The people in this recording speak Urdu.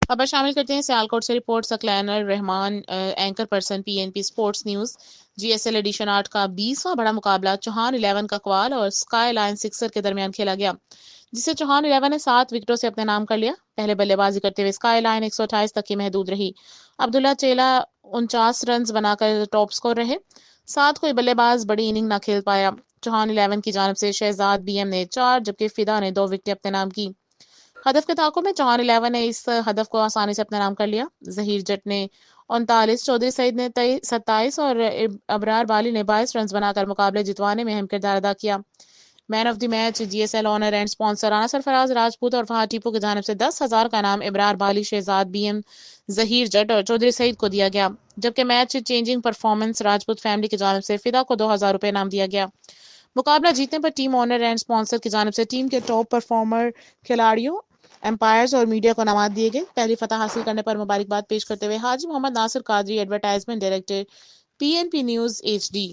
خبر شامل کرتے ہیں سیالکوٹ سے رپورٹ سکلین الرحمان اینکر پرسن پی این پی سپورٹس نیوز۔ جی ایس ایل ایڈیشن 8 کا 20واں بڑا مقابلہ چوہان 11 کا اقوال اور اسکائی لائن سکسر کے درمیان کھیلا گیا، جسے چوہان 11 نے 7 وکٹوں سے اپنے نام کر لیا۔ پہلے بلے بازی کرتے ہوئے اسکائی لائن 128 تک کی محدود رہی۔ عبداللہ چیلا 49 رنز بنا کر ٹاپ سکور رہے۔ ساتھ کوئی بلے باز بڑی اننگ نہ کھیل پایا۔ چوہان 11 کی جانب سے شہزاد بی ایم نے 4 جبکہ فدا نے 2 وکٹیں اپنے نام کی۔ ہدف کے تعاقب میں چوہان 11 نے اس ہدف کو آسانی سے اپنے نام کر لیا۔ ظہیر جٹ نے 39، چودھری سعید نے 27 اور ابرار بالی نے 22 رنز بنا کر مقابلے جتوانے میں اہم کردار ادا کیا۔ Man of the match G S L honour and sponsor Rana Sarfaraz Rajput اور فہد ٹیپو کی جانب سے 10,000 کا انعام ابرار بالی، شہزاد بی ایم، ظہیر جٹ اور چودھری سعید کو دیا گیا، جبکہ match changing performance Rajput family کی جانب سے فدا کو 2,000 روپے انعام دیا گیا۔ مقابلہ جیتنے پر ٹیم آنر اینڈ اسپانسر کی جانب سے ٹیم کے ٹاپ پرفارمر کھلاڑیوں، امپائرز اور میڈیا کو انعامات دیے گئے۔ پہلی فتح حاصل کرنے پر مبارکباد پیش کرتے ہوئے Haji Muhammad Nasir Qadri, advertisement director, P N P news H D.